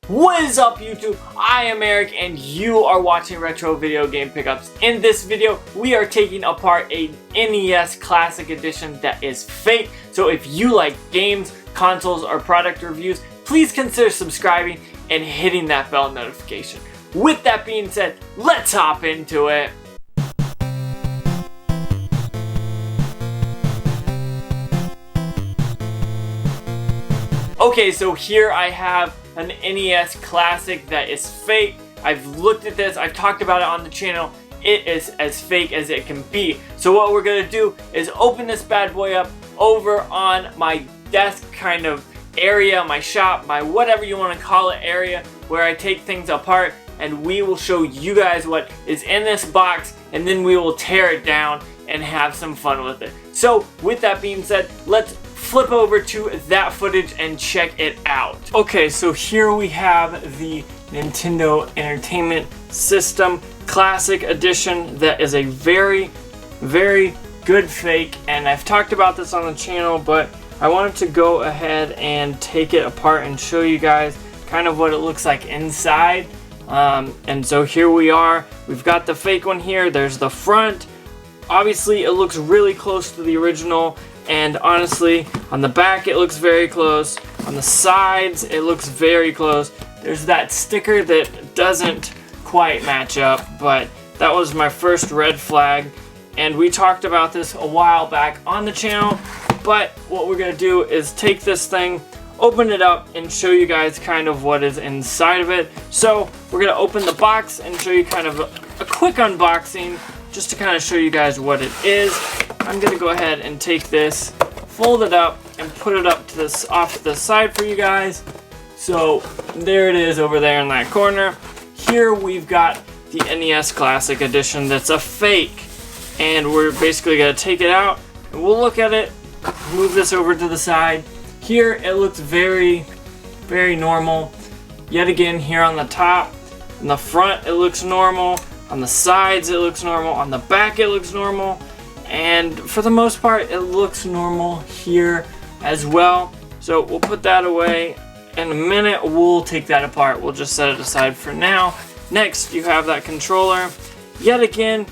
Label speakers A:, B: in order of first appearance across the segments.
A: What is up, YouTube? I am Eric and you are watching Retro Video Game Pickups. In this video, we are taking apart a NES Classic Edition that is fake. So if you like games, consoles, or product reviews, please consider subscribing and hitting that bell notification. With that being said, let's hop into it. Okay, so here I have an NES Classic that is fake. I've looked at this, I've talked about it on the channel. It is as fake as it can be. So what we're gonna do is open this bad boy up over on my desk kind of area, my shop, my whatever you want to call it area, where I take things apart, and we will show you guys what is in this box, and then we will tear it down and have some fun with it. So with that being said, let's flip over to that footage and check it out. Okay, so here we have the Nintendo Entertainment System Classic Edition. That is a very, very good fake, and I've talked about this on the channel, but I wanted to go ahead and take it apart and show you guys kind of what it looks like inside. And so here we are. We've got the fake one here. There's the front. Obviously, it looks really close to the original. And honestly, on the back it looks very close. On the sides it looks very close. There's that sticker that doesn't quite match up, but that was my first red flag. And we talked about this a while back on the channel. But what we're going to do is take this thing, open it up, and show you guys kind of what is inside of it. So we're going to open the box and show you kind of a quick unboxing, just to kind of show you guys what it is. I'm going to go ahead and take this, fold it up, and put it up to this off to the side for you guys. So there it is over there in that corner. Here we've got the NES Classic Edition that's a fake. And we're basically going to take it out, and we'll look at it, move this over to the side. Here it looks very, very normal. Yet again, here on the top, in the front it looks normal. On the sides it looks normal. On the back it looks normal. And for the most part, it looks normal here as well. So we'll put that away. In a minute, we'll take that apart. We'll just set it aside for now. Next, you have that controller. Yet again,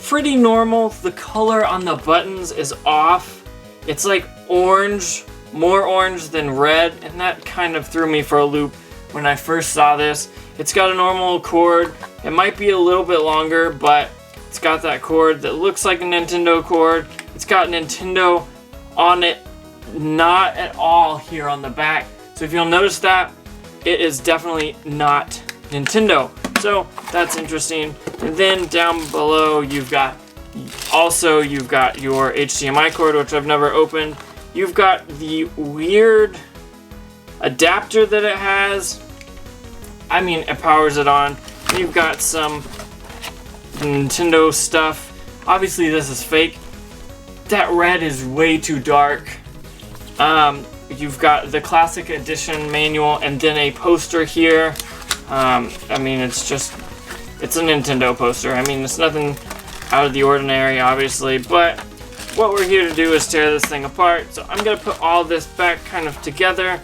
A: pretty normal. The color on the buttons is off. It's like orange, more orange than red, and that kind of threw me for a loop when I first saw this. It's got a normal cord. It might be a little bit longer, but it's got that cord that looks like a Nintendo cord. It's got Nintendo on it, not at all here on the back. So if you'll notice that, it is definitely not Nintendo. So that's interesting. And then down below, you've got your HDMI cord, which I've never opened. You've got the weird adapter that it has. I mean, it powers it on. You've got some Nintendo stuff. Obviously this is fake. That red is way too dark. You've got the Classic Edition manual and then a poster here. I mean, it's a Nintendo poster. I mean, it's nothing out of the ordinary, obviously, but what we're here to do is tear this thing apart. So I'm gonna put all this back kind of together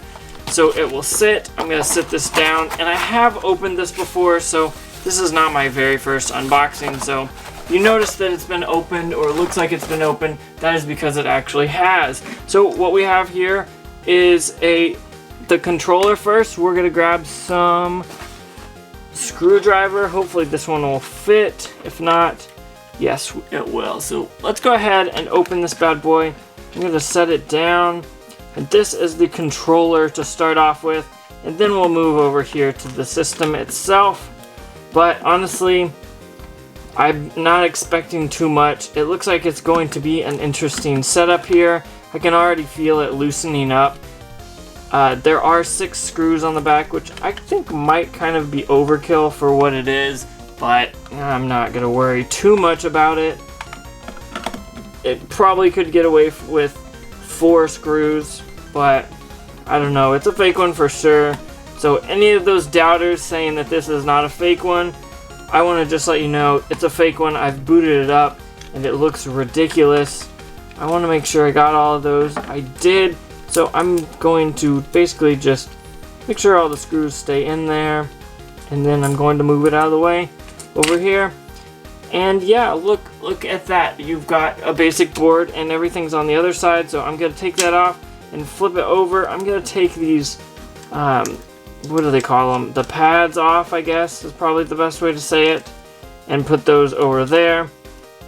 A: so it will sit. I'm gonna sit this down, and I have opened this before, so this is not my very first unboxing. So you notice that it's been opened, or looks like it's been opened. That is because it actually has. So what we have here is the controller first. We're gonna grab some screwdriver. Hopefully this one will fit. If not, yes, it will. So let's go ahead and open this bad boy. I'm gonna set it down, and this is the controller to start off with, and then we'll move over here to the system itself. But honestly, I'm not expecting too much. It looks like it's going to be an interesting setup here. I can already feel it loosening up. There are 6 screws on the back, which I think might kind of be overkill for what it is, but I'm not going to worry too much about it. It probably could get away with 4 screws, but I don't know. It's a fake one for sure. So any of those doubters saying that this is not a fake one, I want to just let you know it's a fake one. I've booted it up and it looks ridiculous. I want to make sure I got all of those. I did. So I'm going to basically just make sure all the screws stay in there, and then I'm going to move it out of the way over here. And yeah, look at that. You've got a basic board and everything's on the other side, so I'm going to take that off and flip it over. I'm going to take these, what do they call them? The pads off, I guess, is probably the best way to say it, and put those over there.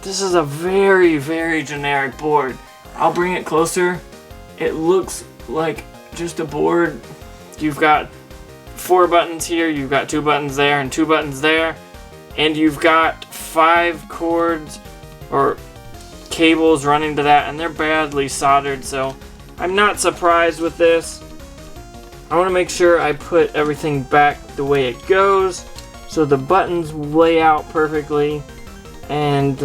A: This is a very, very generic board. I'll bring it closer. It looks like just a board. You've got 4 buttons here, you've got 2 buttons there, and 2 buttons there, and you've got 5 cords or cables running to that, and they're badly soldered, so I'm not surprised with this. I want to make sure I put everything back the way it goes, so the buttons lay out perfectly, and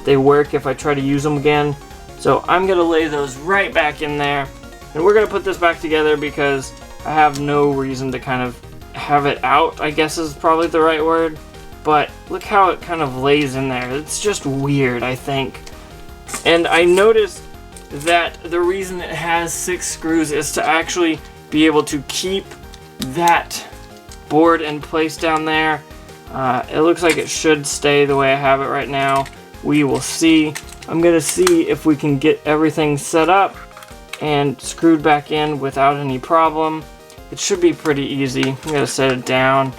A: they work if I try to use them again. So I'm going to lay those right back in there, and we're going to put this back together because I have no reason to kind of have it out, I guess is probably the right word. But look how it kind of lays in there. It's just weird, I think. And I noticed that the reason it has 6 screws is to actually be able to keep that board in place down there. It looks like it should stay the way I have it right now. We will see. I'm going to see if we can get everything set up and screwed back in without any problem. It should be pretty easy. I'm going to set it down.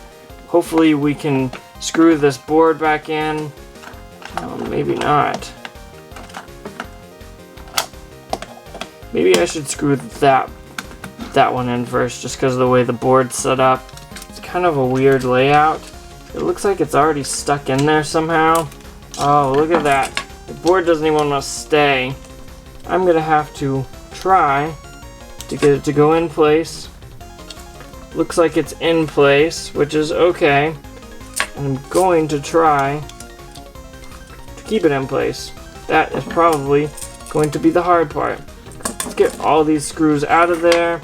A: Hopefully we can screw this board back in. Maybe not. Maybe I should screw that one in first, just because of the way the board's set up. It's kind of a weird layout. It looks like it's already stuck in there somehow. Oh, look at that. The board doesn't even want to stay. I'm gonna have to try to get it to go in place. Looks like it's in place, which is okay. And I'm going to try to keep it in place. That is probably going to be the hard part. Let's get all these screws out of there,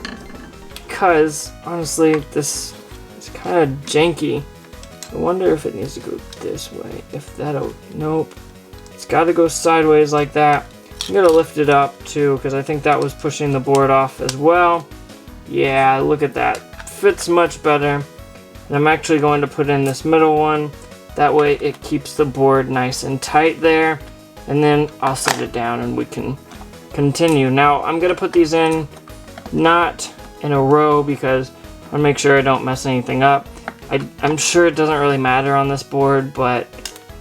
A: because honestly this is kind of janky. I wonder if it needs to go this way. If that'll, nope. It's got to go sideways like that. I'm gonna lift it up too, because I think that was pushing the board off as well. Yeah, look at that. Fits much better. And I'm actually going to put in this middle one. That way it keeps the board nice and tight there. And then I'll set it down and we can continue. Now I'm gonna put these in not in a row because I want to make sure I don't mess anything up. I'm sure it doesn't really matter on this board, but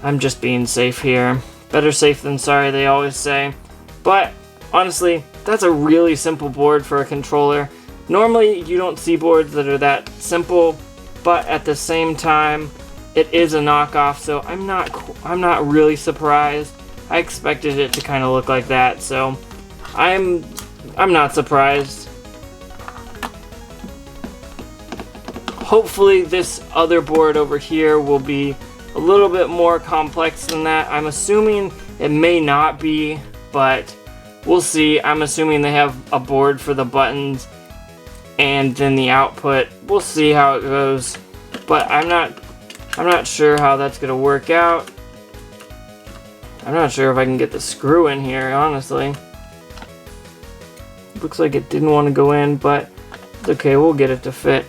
A: I'm just being safe here. Better safe than sorry, they always say. But honestly, that's a really simple board for a controller. Normally you don't see boards that are that simple, but at the same time it is a knockoff, so I'm not really surprised. I expected it to kind of look like that, so I'm not surprised. Hopefully this other board over here will be a little bit more complex than that. I'm assuming it may not be, but we'll see. I'm assuming they have a board for the buttons and then the output. We'll see how it goes, but I'm not sure how that's gonna work out. I'm not sure if I can get the screw in here, honestly. Looks like it didn't want to go in, but it's okay, we'll get it to fit.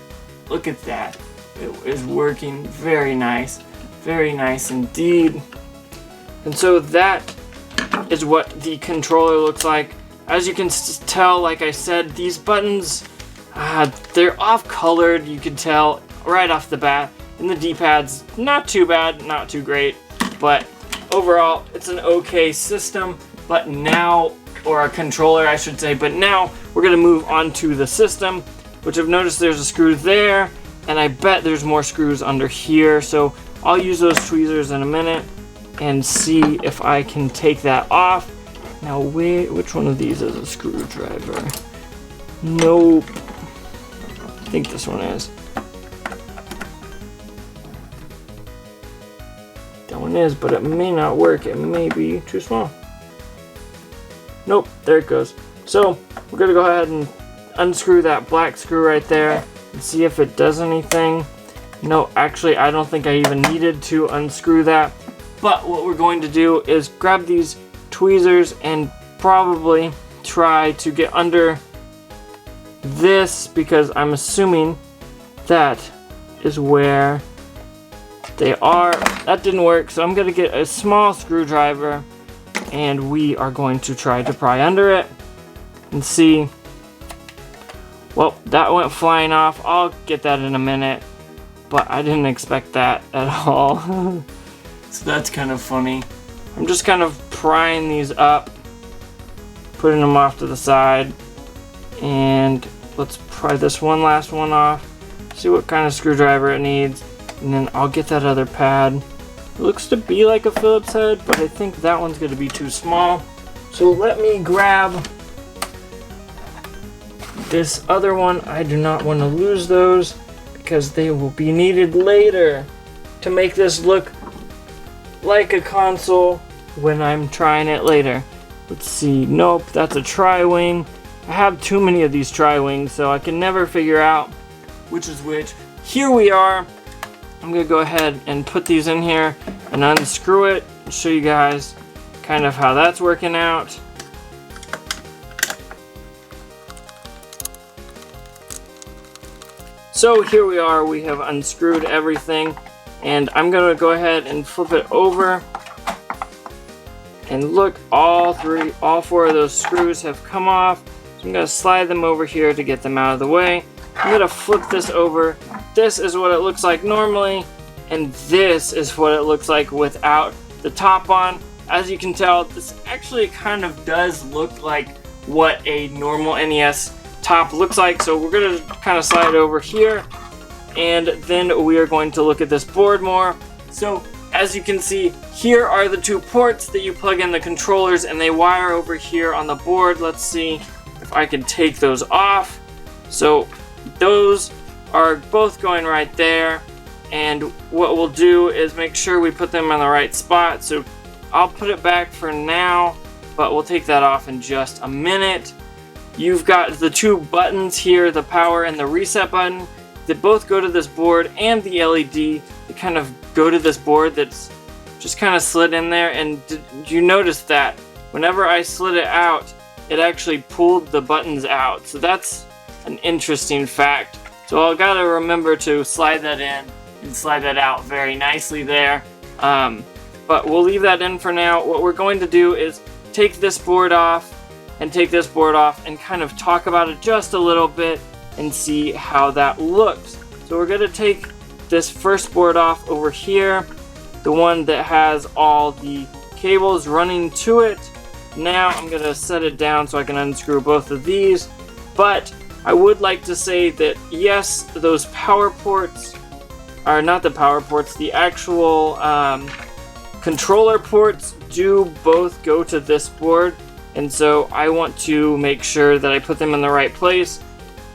A: Look at that. It is working very nice indeed. And so that is what the controller looks like. As you can tell, like I said, these buttons, they're off colored, you can tell right off the bat. And the D-pad's not too bad, not too great, but overall it's an okay system. But now, or a controller I should say, but now we're gonna move on to the system, which I've noticed there's a screw there, and I bet there's more screws under here, so I'll use those tweezers in a minute and see if I can take that off. Now which one of these is a screwdriver? Nope. I think this one is. That one is, but it may not work. It may be too small. Nope, there it goes. So we're gonna go ahead and unscrew that black screw right there and see if it does anything. No, actually I don't think I even needed to unscrew that. But what we're going to do is grab these tweezers and probably try to get under this because I'm assuming that is where they are. That didn't work, so I'm gonna get a small screwdriver and we are going to try to pry under it and see. Well, that went flying off. I'll get that in a minute, but I didn't expect that at all. So that's kind of funny. I'm just kind of prying these up, putting them off to the side, and let's pry this last one off, see what kind of screwdriver it needs, and then I'll get that other pad. It looks to be like a Phillips head, but I think that one's going to be too small. So let me grab this other one. I do not want to lose those because they will be needed later to make this look like a console when I'm trying it later. Let's see. Nope, that's a tri-wing. I have too many of these tri-wings, so I can never figure out which is which. Here we are. I'm gonna go ahead and put these in here and unscrew it and show you guys kind of how that's working out. So here we are, we have unscrewed everything, and I'm gonna go ahead and flip it over, and look, all four of those screws have come off. So I'm gonna slide them over here to get them out of the way. I'm gonna flip this over. This is what it looks like normally, and this is what it looks like without the top on. As you can tell, this actually kind of does look like what a normal NES top looks like. So we're gonna kind of slide over here, and then we are going to look at this board more. So as you can see, here are the two ports that you plug in the controllers, and they wire over here on the board. Let's see if I can take those off. So those are both going right there, and what we'll do is make sure we put them in the right spot. So I'll put it back for now, but we'll take that off in just a minute. You've got the two buttons here, the power and the reset button, that both go to this board, and the LED that kind of go to this board that's just kind of slid in there. And did you notice that whenever I slid it out, it actually pulled the buttons out? So that's an interesting fact. So I've got to remember to slide that in and slide that out very nicely there. But we'll leave that in for now. What we're going to do is take this board off and take this board off and kind of talk about it just a little bit and see how that looks. So we're going to take this first board off over here, the one that has all the cables running to it. Now I'm going to set it down so I can unscrew both of these, but I would like to say that yes, those power ports are not the power ports, the actual controller ports do both go to this board, and so I want to make sure that I put them in the right place.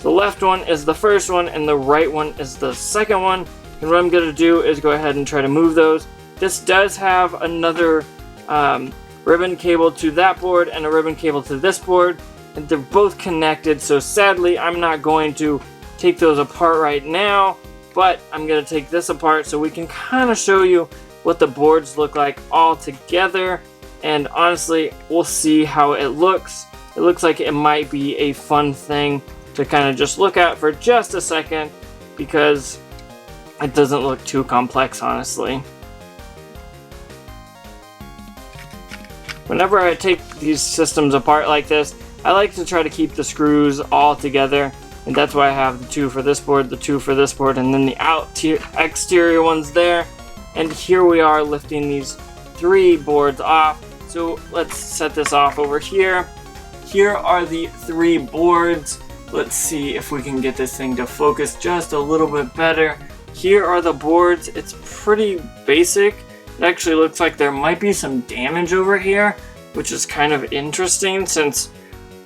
A: The left one is the first one and the right one is the second one, and what I'm going to do is go ahead and try to move those. This does have another ribbon cable to that board and a ribbon cable to this board, and they're both connected, so sadly I'm not going to take those apart right now, but I'm going to take this apart so we can kind of show you what the boards look like all together. And honestly, we'll see how it looks. It looks like it might be a fun thing to kind of just look at for just a second, because it doesn't look too complex, honestly. Whenever I take these systems apart like this, I like to try to keep the screws all together, and that's why I have the two for this board, the two for this board, and then the exterior ones there. And here we are lifting these three boards off. So let's set this off over here. Here are the three boards. Let's see if we can get this thing to focus just a little bit better. Here are the boards. It's pretty basic. It actually looks like there might be some damage over here, which is kind of interesting since,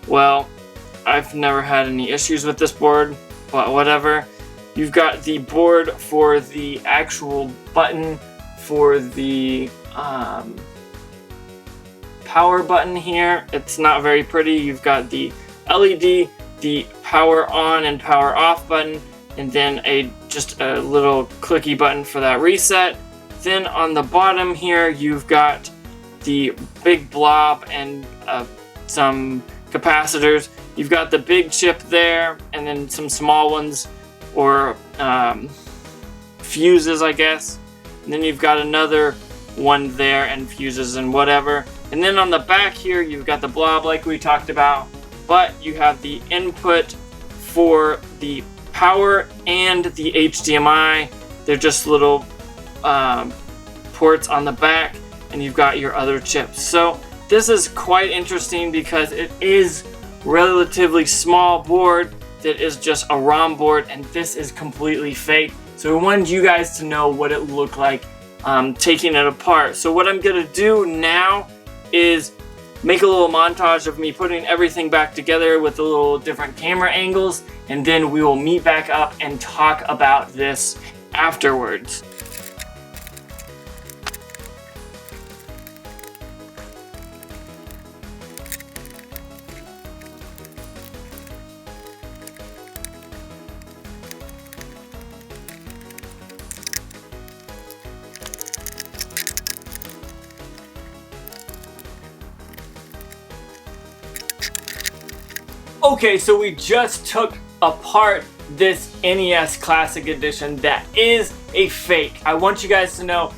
A: well, I've never had any issues with this board, but whatever. You've got the board for the actual button for the power button here. It's not very pretty. You've got the LED, the power on and power off button, and then just a little clicky button for that reset. Then on the bottom here, you've got the big blob and some capacitors. You've got the big chip there, and then some small ones, or fuses, I guess. And then you've got another one there, and fuses and whatever. And then on the back here, you've got the blob like we talked about, but you have the input for the power and the HDMI. They're just little ports on the back, and you've got your other chips. So this is quite interesting because it is relatively small board that is just a ROM board, and this is completely fake. So I wanted you guys to know what it looked like taking it apart. So what I'm gonna do now is make a little montage of me putting everything back together with the little different camera angles, and then we will meet back up and talk about this afterwards. Okay, so we just took apart this NES Classic Edition that is a fake. I want you guys to know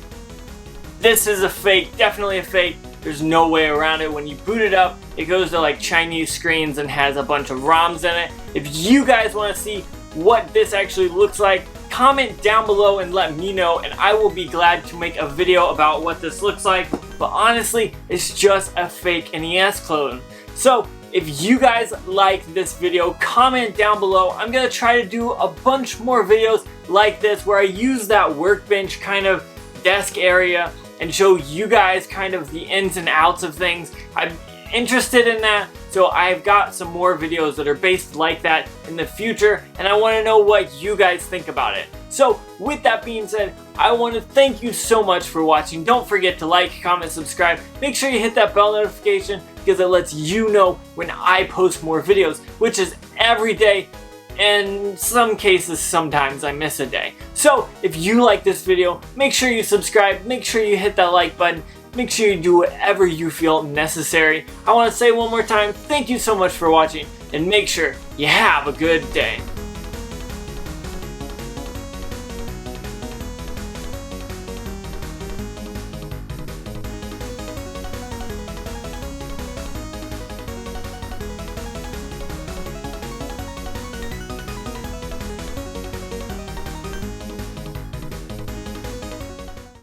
A: this is a fake, definitely a fake. There's no way around it. When you boot it up, it goes to like Chinese screens and has a bunch of ROMs in it. If you guys want to see what this actually looks like, comment down below and let me know, and I will be glad to make a video about what this looks like. But honestly, it's just a fake NES clone. So if you guys like this video, comment down below. I'm gonna try to do a bunch more videos like this where I use that workbench kind of desk area and show you guys kind of the ins and outs of things. I'm interested in that, so I've got some more videos that are based like that in the future, and I want to know what you guys think about it. So with that being said, I want to thank you so much for watching. Don't forget to like, comment, subscribe. Make sure you hit that bell notification because it lets you know when I post more videos, which is every day. In some cases, sometimes I miss a day. So if you like this video, make sure you subscribe, make sure you hit that like button, make sure you do whatever you feel necessary. I want to say one more time, thank you so much for watching, and make sure you have a good day.